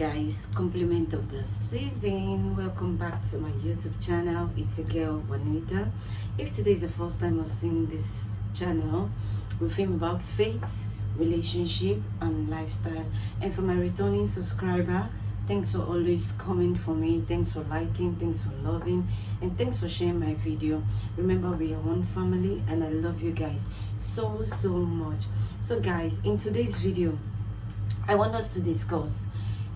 Guys, compliment of the season. Welcome back to my YouTube channel. It's a girl, Juanita. If today is the first time I've seen this channel, we film about faith, relationship, and lifestyle. And for my returning subscriber, thanks for always coming for me. Thanks for liking, thanks for loving, and thanks for sharing my video. Remember, we are one family, and I love you guys so much. So guys, in today's video, I want us to discuss,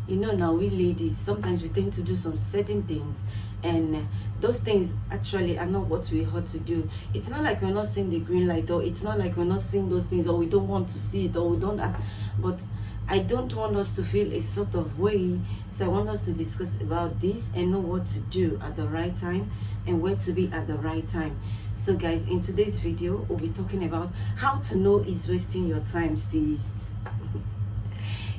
now we ladies, sometimes we tend to do some certain things, and those things actually are not what we ought to do. It's not like we're not seeing the green light, or it's not like we're not seeing those things, or we don't want to see it, or we don't act. But I don't want us to feel a sort of way, so I want us to discuss about this and know what to do at the right time and where to be at the right time. So guys, in today's video, we'll be talking about how to know it's wasting your time, sis.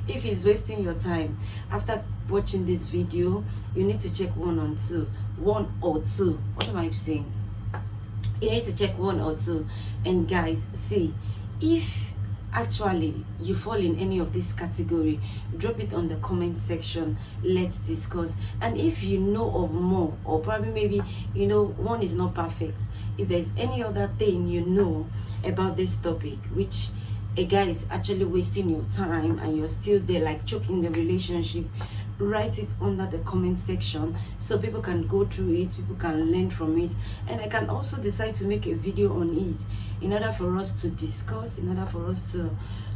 If it's wasting your time, after watching this video, you need to check one or two. What am I saying? You need to check one or two. And guys, see, if actually you fall in any of this category, drop it on the comment section. Let's discuss. And if you know of more, or probably maybe one is not perfect, if there's any other thing you know about this topic, which a guy is actually wasting your time and you're still there like choking the relationship, write it under the comment section so people can go through it, people can learn from it, and I can also decide to make a video on it in order for us to discuss, in order for us to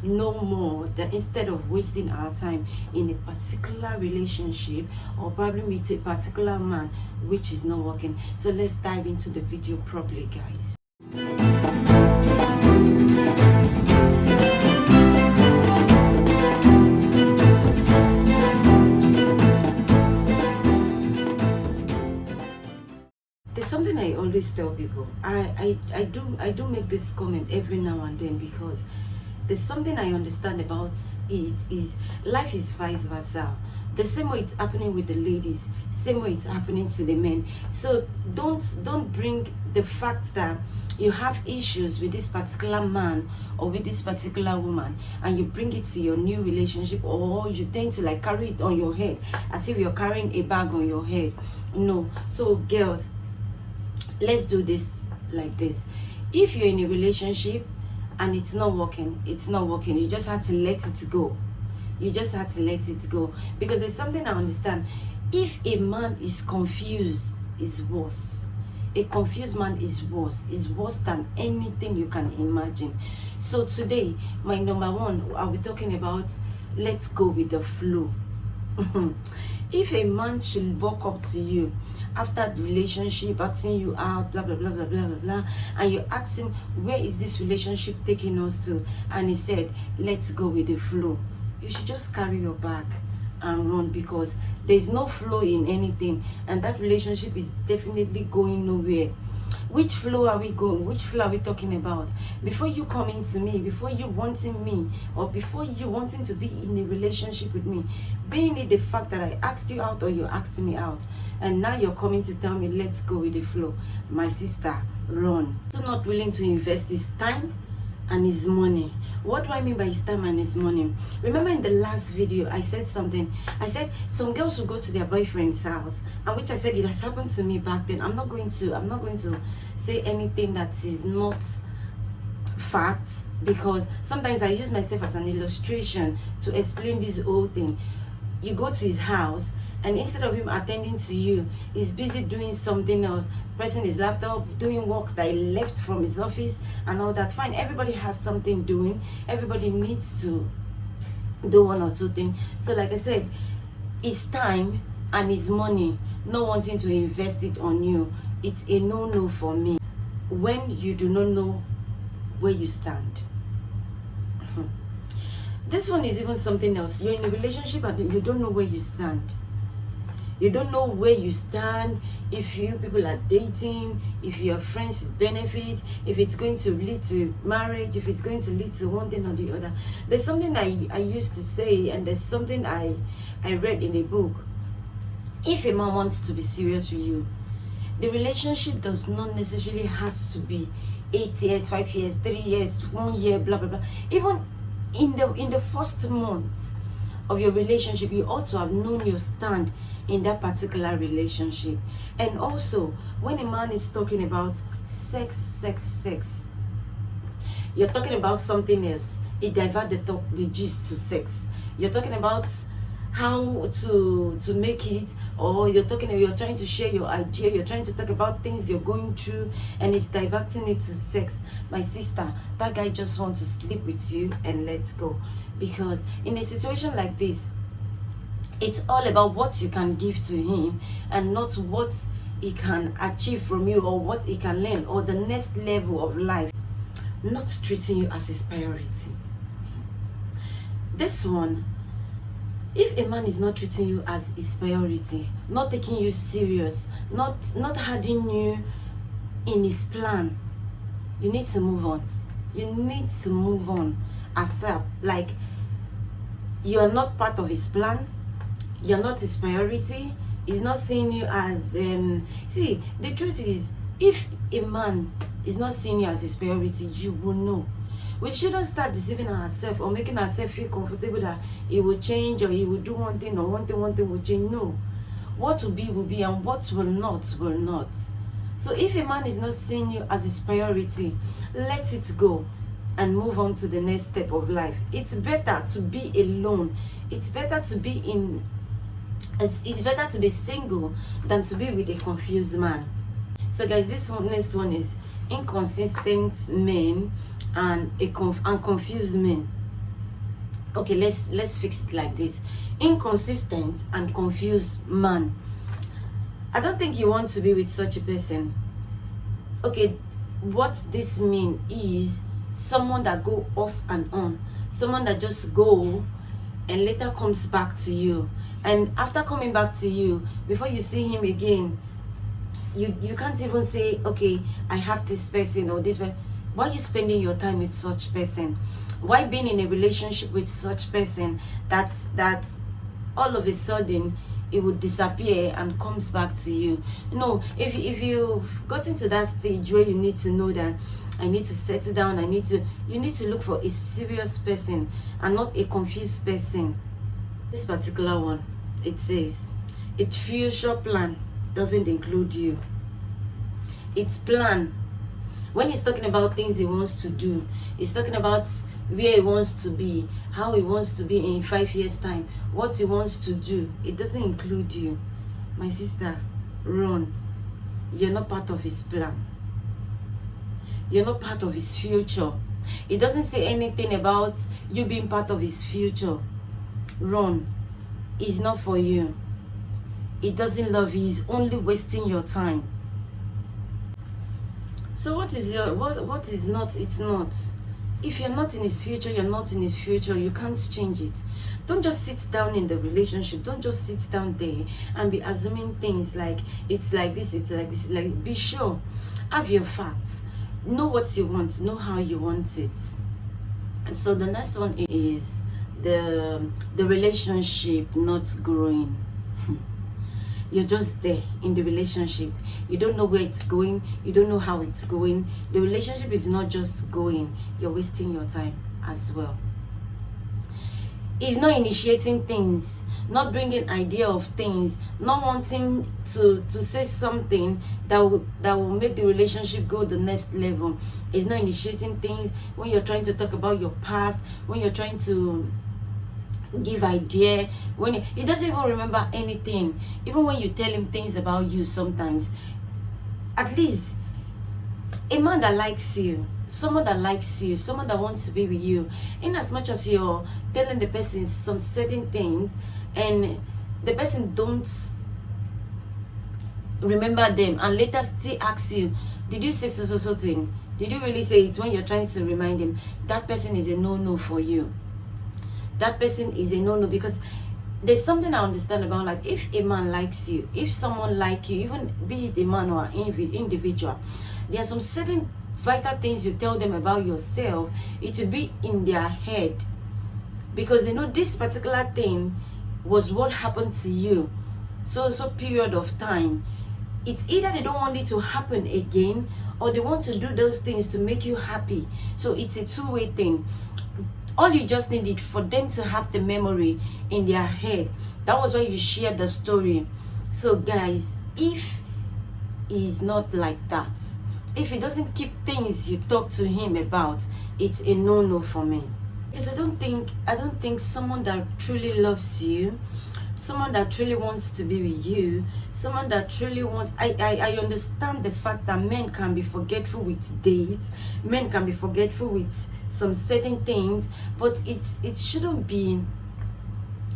know more, that instead of wasting our time in a particular relationship or probably with a particular man which is not working. So let's dive into the video properly, guys. Something I always tell people, I do make this comment every now and then, because there's something I understand about it is life is vice versa. The same way it's happening with the ladies, same way it's happening to the men. So don't bring the fact that you have issues with this particular man or with this particular woman and you bring it to your new relationship, or you tend to like carry it on your head as if you're carrying a bag on your head. No. So girls, let's do this like this. If you're in a relationship and it's not working, it's not working. You just have to let it go. You just have to let it go. Because there's something I understand. If a man is confused, it's worse. A confused man is worse. It's worse than anything you can imagine. So today, my number one, I'll be talking about let's go with the flow. If a man should walk up to you after the relationship, asking you out, blah blah blah blah blah blah blah, and you ask him, where is this relationship taking us to, and he said, let's go with the flow, you should just carry your bag and run, because there's no flow in anything, and that relationship is definitely going nowhere. Which flow are we going? Which flow are we talking about? Before you coming to me, before you wanting me, or before you wanting to be in a relationship with me, being it the fact that I asked you out or you asked me out, and now you're coming to tell me let's go with the flow, my sister, run. So not willing to invest his time and his money. What do I mean by his time and his money? Remember in the last video I said something. I said some girls will go to their boyfriend's house, and which I said it has happened to me back then. I'm not going to say anything that is not fact, because sometimes I use myself as an illustration to explain this whole thing. You go to his house, and instead of him attending to you, he's busy doing something else, pressing his laptop, doing work that he left from his office and all that. Fine, everybody has something doing. Everybody needs to do one or two things. So like I said, it's time and it's money, not wanting to invest it on you. It's a no-no for me when you do not know where you stand. This one is even something else. You're in a relationship and you don't know where you stand. You don't know where you stand, if you people are dating, if your friends benefit, if it's going to lead to marriage, if it's going to lead to one thing or the other. There's something I used to say, and there's something I read in a book. If a man wants to be serious with you, the relationship does not necessarily has to be 8 years, 5 years, 3 years, 1 year, blah blah blah. Even in the first month of your relationship, you ought to have known your stand in that particular relationship. And also, when a man is talking about sex, you're talking about something else. It divert the gist to sex. You're talking about how to make it, or you're trying to share your idea, you're trying to talk about things you're going through, and it's diverting it to sex. My sister, that guy just wants to sleep with you and let's go. Because in a situation like this, it's all about what you can give to him and not what he can achieve from you, or what he can learn, or the next level of life. Not treating you as his priority. This one, if a man is not treating you as his priority, not taking you serious, not having you in his plan, you need to move on. You need to move on ASAP. Like, you are not part of his plan. You're not his priority. He's not seeing you as see, the truth is, if a man is not seeing you as his priority, you will know. We shouldn't start deceiving ourselves or making ourselves feel comfortable that he will change, or he will do one thing, or one thing will change. No. What will be, and what will not, will not. So if a man is not seeing you as his priority, let it go and move on to the next step of life. It's better to be alone. It's better to be it's better to be single than to be with a confused man. So guys, next one is inconsistent men and confused men. Okay, let's fix it like this. Inconsistent and confused man. I don't think you want to be with such a person. Okay, what this means is someone that go off and on, someone that just go and later comes back to you, and after coming back to you, before you see him again, you can't even say, okay, I have this person or this person. Why are you spending your time with such person? Why being in a relationship with such person that all of a sudden it would disappear and comes back to you? No, if you've gotten to that stage where you need to know that I need to settle down, you need to look for a serious person and not a confused person. This particular one, it says, its future plan doesn't include you. Its plan, when he's talking about things he wants to do, he's talking about where he wants to be, how he wants to be in 5 years time, what he wants to do. It doesn't include you. My sister, run. You're not part of his plan. You're not part of his future. It doesn't say anything about you being part of his future. Run. It's not for you. It doesn't love you. It's only wasting your time. So what is not? It's not. If you're not in his future, you're not in his future. You can't change it. Don't just sit down in the relationship. Don't just sit down there and be assuming things like it's like this, it's like this. Like, be sure. Have your facts. Know what you want. Know how you want it. So the next one is the relationship not growing. You're just there in the relationship. You don't know where it's going. You don't know how it's going. The relationship is not just going. You're wasting your time as well. He's not initiating things, not bringing idea of things, not wanting to say something that will make the relationship go the next level. He's not initiating things when you're trying to talk about your past, when you're trying to give idea, when he doesn't even remember anything. Even when you tell him things about you, sometimes, at least a man that likes you, someone that likes you, someone that wants to be with you, in as much as you're telling the person some certain things and the person don't remember them and later still asks you, did you say so thing? Did you really say it? When you're trying to remind him, that person is a no for you. That person is a no, because there's something I understand about life. If a man likes you, if someone like you, even be it a man or an individual, there are some certain vital things you tell them about yourself. It will be in their head because they know this particular thing was what happened to you so period of time. It's either they don't want it to happen again, or they want to do those things to make you happy. So it's a two-way thing. All you just need it for them to have the memory in their head. That was why you shared the story. So guys, if he's not like that, if he doesn't keep things you talk to him about, it's a no-no for me. Because I don't think someone that truly loves you, someone that truly wants to be with you, someone that truly wants, I understand the fact that men can be forgetful with dates, men can be forgetful with some certain things, but it shouldn't be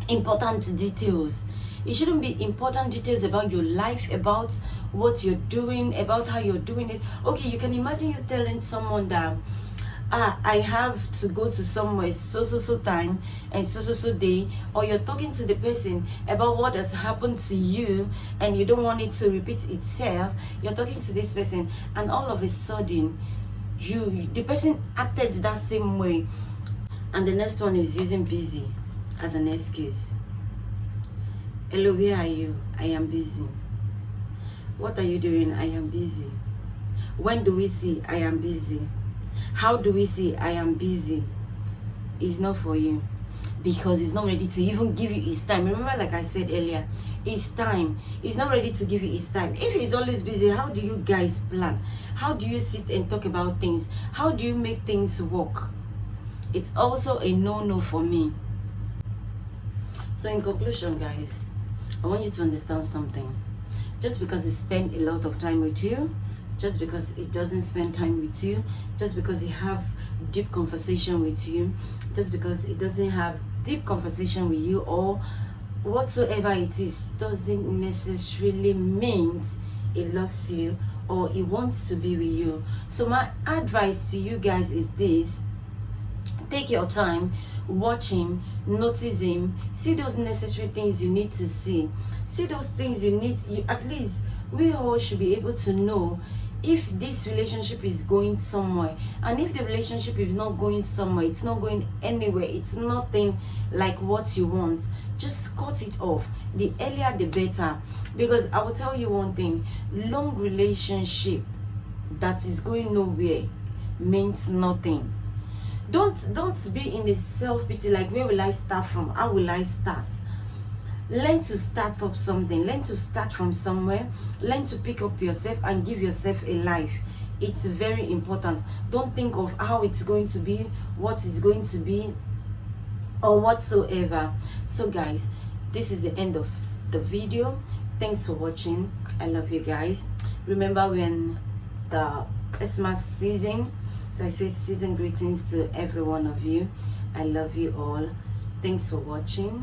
important details. It shouldn't be important details about your life, about what you're doing, about how you're doing it. Okay, you can imagine you telling someone that I have to go to somewhere so time and so day, or you're talking to the person about what has happened to you and you don't want it to repeat itself. You're talking to this person and all of a sudden the person acted that same way, and the next one is using busy as an excuse. Hello, where are you? I am busy. What are you doing? I am busy. When do we see? I am busy. How do we see? I am busy. It's not for you, because he's not ready to even give you his time. Remember, like I said earlier, his time. He's not ready to give you his time. If he's always busy, how do you guys plan? How do you sit and talk about things? How do you make things work? It's also a no-no for me. So in conclusion, guys, I want you to understand something. Just because he spent a lot of time with you, just because it doesn't spend time with you, just because he have deep conversation with you, just because it doesn't have deep conversation with you, or whatsoever it is, doesn't necessarily mean he loves you or he wants to be with you. So my advice to you guys is this: take your time, watch him, notice him, see those necessary things you need to see those things at least we all should be able to know if this relationship is going somewhere. And if the relationship is not going somewhere, it's not going anywhere, it's nothing like what you want, just cut it off. The earlier the better. Because I will tell you one thing, long relationship that is going nowhere means nothing. Don't be in a self-pity, like, where will I start from? How will I start? Learn to start up something. Learn to start from somewhere. Learn to pick up yourself and give yourself a life. It's very important. Don't think of how it's going to be, what it's going to be, or whatsoever. So guys, this is the end of the video. Thanks for watching. I love you guys. Remember, when the Christmas season, so I say season greetings to every one of you. I love you all. Thanks for watching.